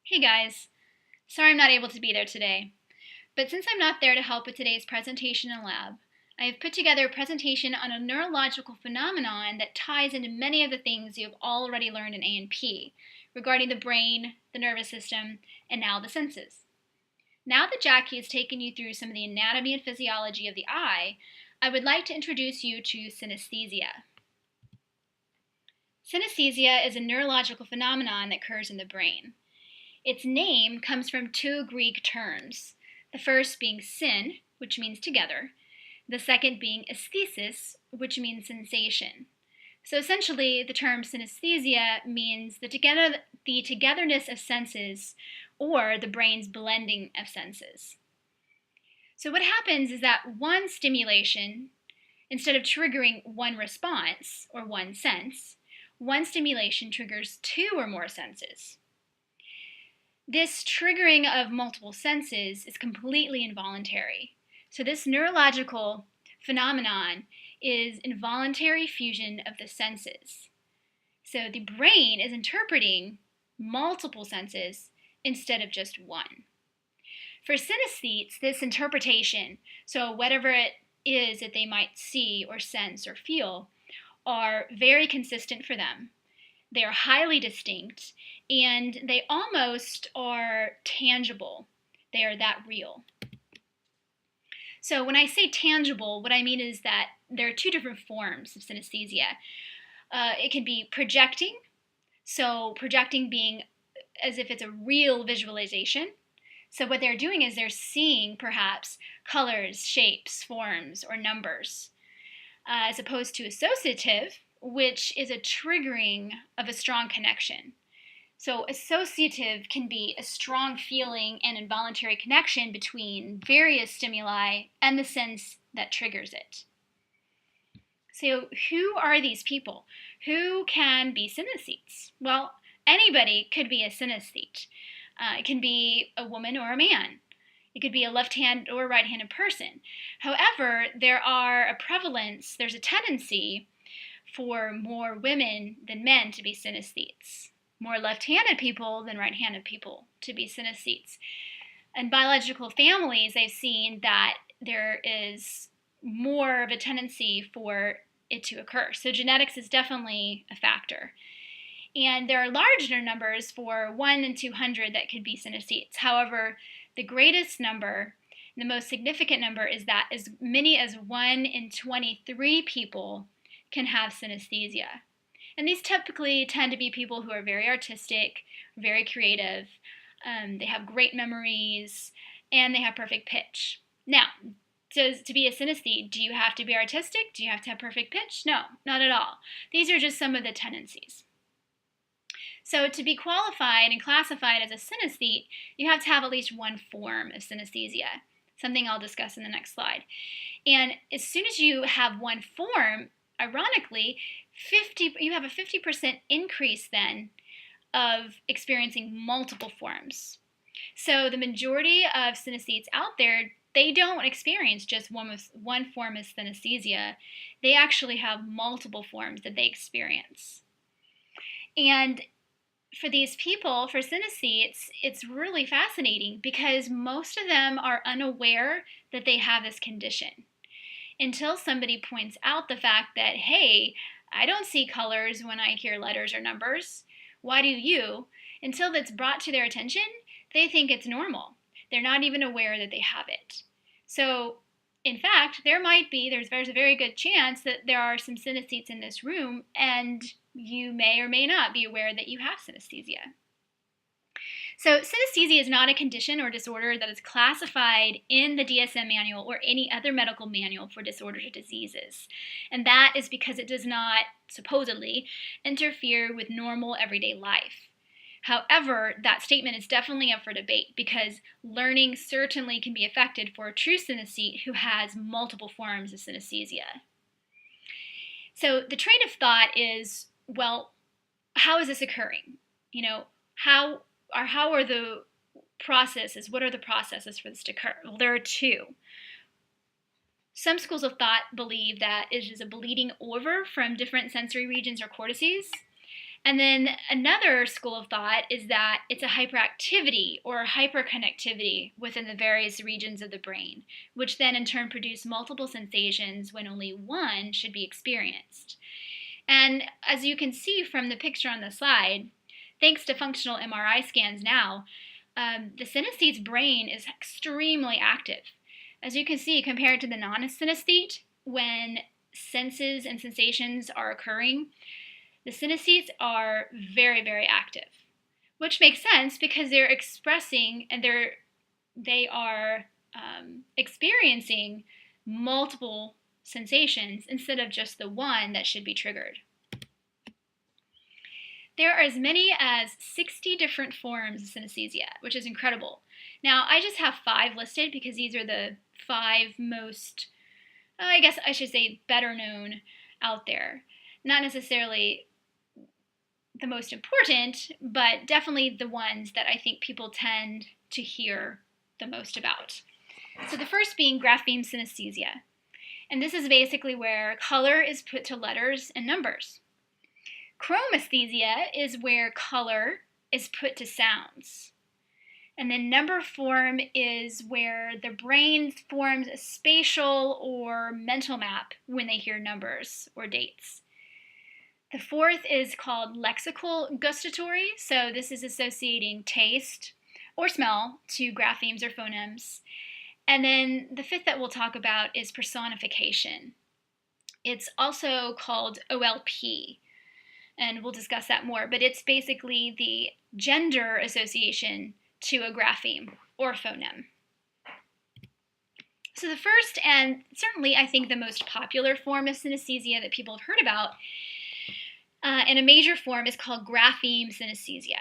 Hey guys, sorry I'm not able to be there today, but since I'm not there to help with today's presentation in lab, I have put together a presentation on a neurological phenomenon that ties into many of the things you have already learned in A&P regarding the brain, the nervous system, and now the senses. Now that Jackie has taken you through some of the anatomy and physiology of the eye, I would like to introduce you to synesthesia. Synesthesia is a neurological phenomenon that occurs in the brain. Its name comes from two Greek terms, the first being syn, which means together, the second being aesthesis, which means sensation. So essentially, the term synesthesia means the togetherness of senses, or the brain's blending of senses. So what happens is that one stimulation, instead of triggering one response, or one sense, one stimulation triggers two or more senses. This triggering of multiple senses is completely involuntary. So this neurological phenomenon is involuntary fusion of the senses. So the brain is interpreting multiple senses instead of just one. For synesthetes, this interpretation, so whatever it is that they might see or sense or feel, are very consistent for them. They are highly distinct, and they almost are tangible. They are that real. So when I say tangible, what I mean is that there are two different forms of synesthesia. It can be projecting, so projecting being as if it's a real visualization. So what they're doing is they're seeing perhaps colors, shapes, forms, or numbers, as opposed to associative, which is a triggering of a strong connection. So associative can be a strong feeling and involuntary connection between various stimuli and the sense that triggers it. So who are these people? Who can be synesthetes? Well, anybody could be a synesthete. It can be a woman or a man. It could be a left-handed or right-handed person. However, there's a tendency for more women than men to be synesthetes, more left-handed people than right-handed people to be synesthetes. In biological families, they've seen that there is more of a tendency for it to occur. So genetics is definitely a factor. And there are larger numbers for 1 in 200 that could be synesthetes. However, the greatest number, the most significant number, is that as many as 1 in 23 people can have synesthesia. And these typically tend to be people who are very artistic, very creative, they have great memories, and they have perfect pitch. Now, to be a synesthete, do you have to be artistic? Do you have to have perfect pitch? No, not at all. These are just some of the tendencies. So to be qualified and classified as a synesthete, you have to have at least one form of synesthesia, something I'll discuss in the next slide. And as soon as you have one form, ironically, you have a 50% increase then of experiencing multiple forms. So the majority of synesthetes out there, they don't experience just one form of synesthesia. They actually have multiple forms that they experience. And for these people, for synesthetes, it's really fascinating because most of them are unaware that they have this condition until somebody points out the fact that, hey, I don't see colors when I hear letters or numbers. Why do you? Until that's brought to their attention, they think it's normal. They're not even aware that they have it. So, in fact, there's a very good chance that there are some synesthetes in this room, and you may or may not be aware that you have synesthesia. So synesthesia is not a condition or disorder that is classified in the DSM manual or any other medical manual for disorders or diseases. And that is because it does not, supposedly, interfere with normal everyday life. However, that statement is definitely up for debate because learning certainly can be affected for a true synesthete who has multiple forms of synesthesia. So the train of thought is, well, how is this occurring? How are the processes? What are the processes for this to occur? Well, there are two. Some schools of thought believe that it is a bleeding over from different sensory regions or cortices, And then another school of thought is that it's a hyperactivity or hyperconnectivity within the various regions of the brain, which then in turn produce multiple sensations when only one should be experienced. And as you can see from the picture on the slide, thanks to functional MRI scans now, the synesthete's brain is extremely active. As you can see, compared to the non-synesthete, when senses and sensations are occurring, the synesthetes are very, very active, which makes sense because they're expressing and they are experiencing multiple sensations instead of just the one that should be triggered. There are as many as 60 different forms of synesthesia, which is incredible. Now, I just have 5 listed because these are the 5 most, I guess I should say, better known out there. Not necessarily the most important, but definitely the ones that I think people tend to hear the most about. So the first being grapheme synesthesia. And this is basically where color is put to letters and numbers. Chromesthesia is where color is put to sounds. And then number form is where the brain forms a spatial or mental map when they hear numbers or dates. The fourth is called lexical gustatory, so this is associating taste or smell to graphemes or phonemes. And then the fifth that we'll talk about is personification. It's also called OLP, and we'll discuss that more, but it's basically the gender association to a grapheme or phoneme. So the first, and certainly I think the most popular form of synesthesia that people have heard about, and a major form is called grapheme synesthesia.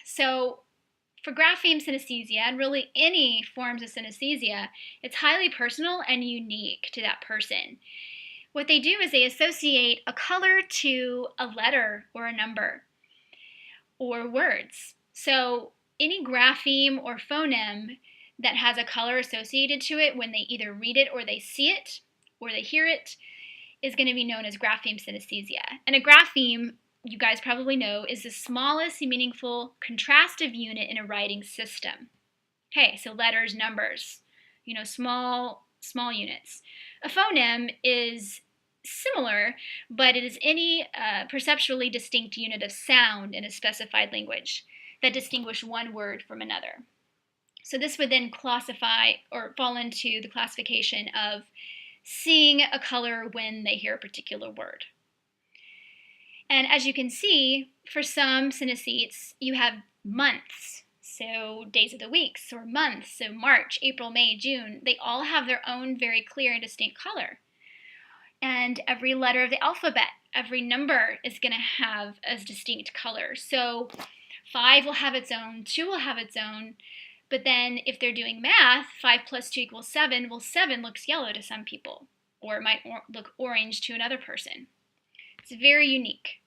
So for grapheme synesthesia, and really any forms of synesthesia, it's highly personal and unique to that person. What they do is they associate a color to a letter or a number or words. So any grapheme or phoneme that has a color associated to it when they either read it or they see it or they hear it is going to be known as grapheme synesthesia. And a grapheme, you guys probably know, is the smallest meaningful contrastive unit in a writing system. Okay, so letters, numbers, small units. A phoneme is similar, but it is any perceptually distinct unit of sound in a specified language that distinguish one word from another. So this would then classify or fall into the classification of seeing a color when they hear a particular word. And as you can see, for some synesthetes, you have months, so days of the weeks, or months, so March, April, May, June. They all have their own very clear and distinct color. And every letter of the alphabet, every number is going to have a distinct color. So 5 will have its own, 2 will have its own, but then if they're doing math, 5 plus 2 equals 7, well, 7 looks yellow to some people, or it might look orange to another person. It's very unique.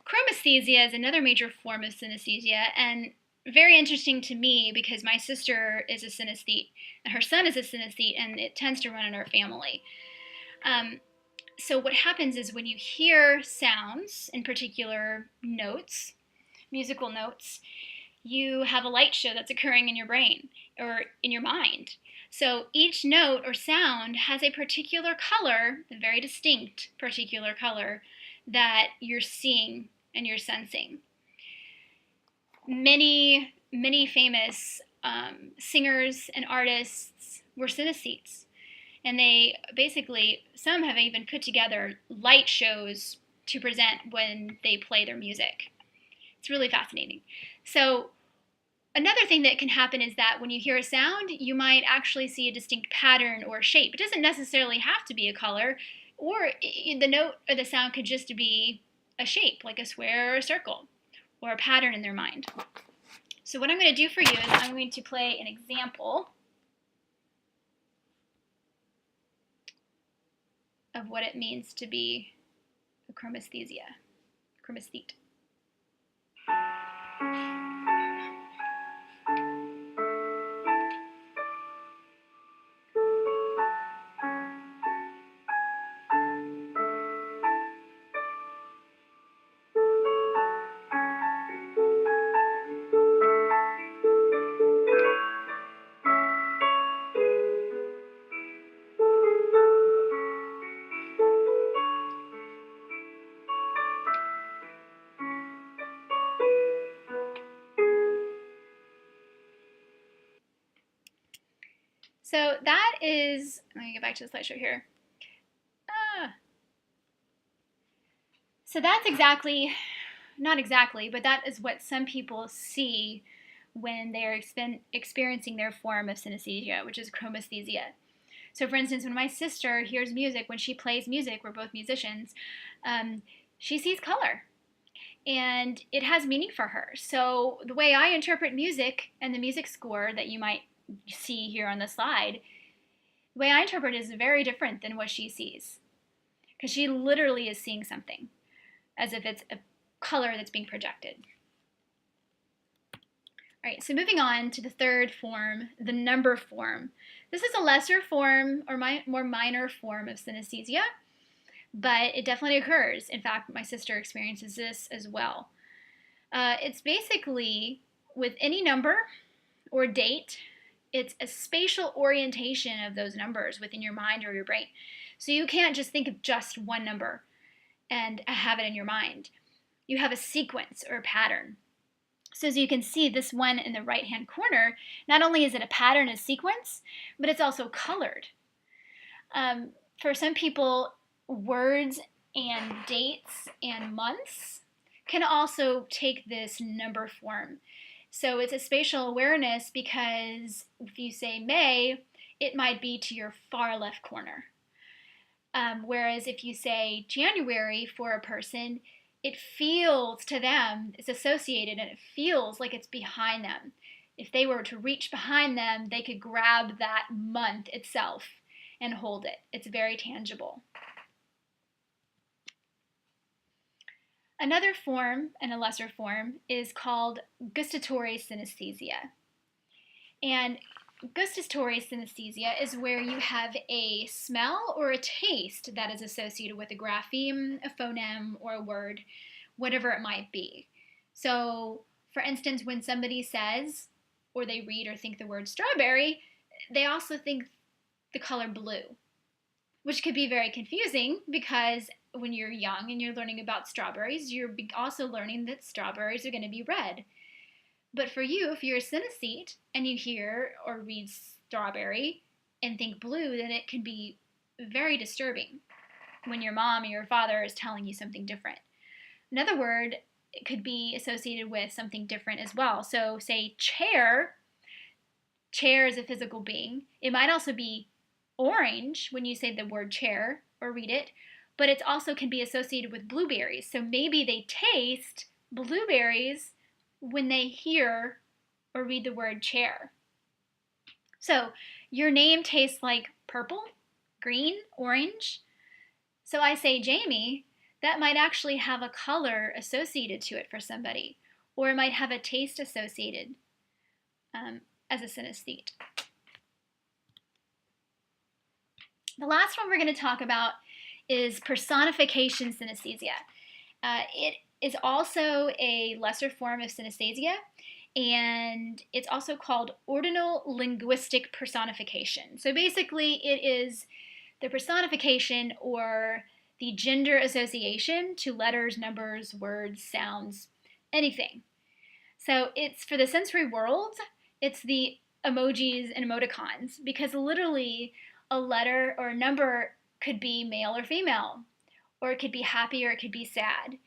Chromesthesia is another major form of synesthesia, and very interesting to me because my sister is a synesthete, and her son is a synesthete, and it tends to run in our family. So what happens is when you hear sounds, in particular notes, musical notes, you have a light show that's occurring in your brain or in your mind. So each note or sound has a particular color, a very distinct particular color that you're seeing and you're sensing. Many famous singers and artists were synesthetes, and they basically, some have even put together light shows to present when they play their music. It's really fascinating. So another thing that can happen is that when you hear a sound, you might actually see a distinct pattern or shape. It doesn't necessarily have to be a color, or the note or the sound could just be a shape, like a square or a circle, or a pattern in their mind. So what I'm going to do for you is I'm going to play an example of what it means to be a chromesthete. So that is, let me get back to the slideshow here. So that's exactly, not exactly, but that is what some people see when they're experiencing their form of synesthesia, which is chromesthesia. So for instance, when my sister hears music, when she plays music, we're both musicians, she sees color. And it has meaning for her. So the way I interpret music and the music score that you might see here on the slide, the way I interpret it is very different than what she sees. Because she literally is seeing something, as if it's a color that's being projected. All right, so moving on to the third form, the number form. This is a lesser form or more minor form of synesthesia, but it definitely occurs. In fact, my sister experiences this as well. It's basically with any number or date, it's a spatial orientation of those numbers within your mind or your brain. So you can't just think of just one number and have it in your mind. You have a sequence or a pattern. So as you can see, this one in the right-hand corner, not only is it a pattern, a sequence, but it's also colored. For some people, words and dates and months can also take this number form. So it's a spatial awareness because if you say May, it might be to your far left corner. Whereas if you say January for a person, it feels to them, it's associated and it feels like it's behind them. If they were to reach behind them, they could grab that month itself and hold it. It's very tangible. Another form, and a lesser form, is called gustatory synesthesia. And gustatory synesthesia is where you have a smell or a taste that is associated with a grapheme, a phoneme, or a word, whatever it might be. So, for instance, when somebody says, or they read or think the word strawberry, they also think the color blue, which could be very confusing because when you're young and you're learning about strawberries, you're also learning that strawberries are going to be red. But for you, if you're a synesthete and you hear or read strawberry and think blue, then it can be very disturbing when your mom or your father is telling you something different. Another word could be associated with something different as well. So say chair, chair is a physical being. It might also be orange when you say the word chair or read it, but it also can be associated with blueberries. So maybe they taste blueberries when they hear or read the word chair. So your name tastes like purple, green, orange. So I say Jamie, that might actually have a color associated to it for somebody, or it might have a taste associated as a synesthete. The last one we're going to talk about is personification synesthesia. It is also a lesser form of synesthesia, and it's also called ordinal linguistic personification. So basically, it is the personification or the gender association to letters, numbers, words, sounds, anything. So it's for the sensory world, it's the emojis and emoticons, because literally a letter or a number could be male or female, or it could be happy or it could be sad.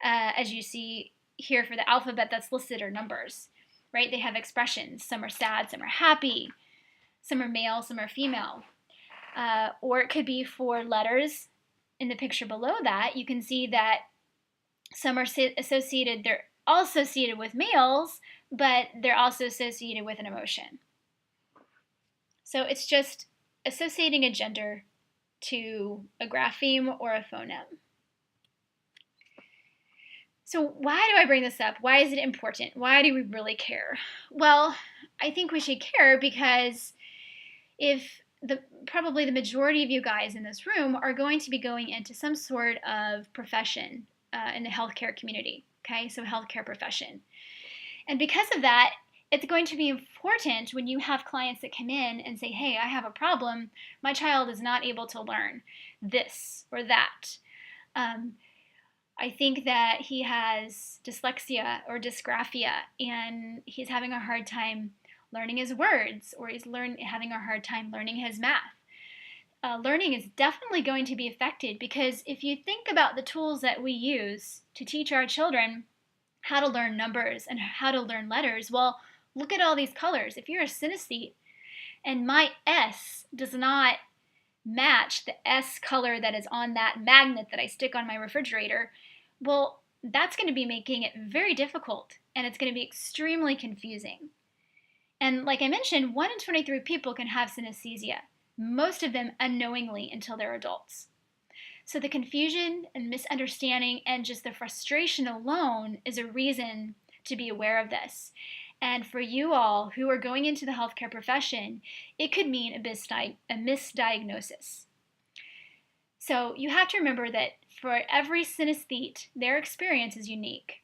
As you see here for the alphabet that's listed are numbers, right? They have expressions. Some are sad, some are happy, some are male, some are female. Or it could be for letters. In the picture below that, you can see that some are associated, they're all associated with males, but they're also associated with an emotion. So it's just associating a gender to a grapheme or a phoneme. So why do I bring this up? Why is it important? Why do we really care? Well, I think we should care because if probably the majority of you guys in this room are going to be going into some sort of profession in the healthcare community, okay? So healthcare profession. And because of that, it's going to be important when you have clients that come in and say, hey, I have a problem. My child is not able to learn this or that. I think that he has dyslexia or dysgraphia and he's having a hard time learning his words, or he's having a hard time learning his math. Learning is definitely going to be affected, because if you think about the tools that we use to teach our children how to learn numbers and how to learn letters, well, look at all these colors. If you're a synesthete and my S does not match the S color that is on that magnet that I stick on my refrigerator, well, that's going to be making it very difficult, and it's going to be extremely confusing. And like I mentioned, 1 in 23 people can have synesthesia, most of them unknowingly until they're adults. So the confusion and misunderstanding and just the frustration alone is a reason to be aware of this. And for you all who are going into the healthcare profession, it could mean a misdiagnosis. So you have to remember that for every synesthete, their experience is unique.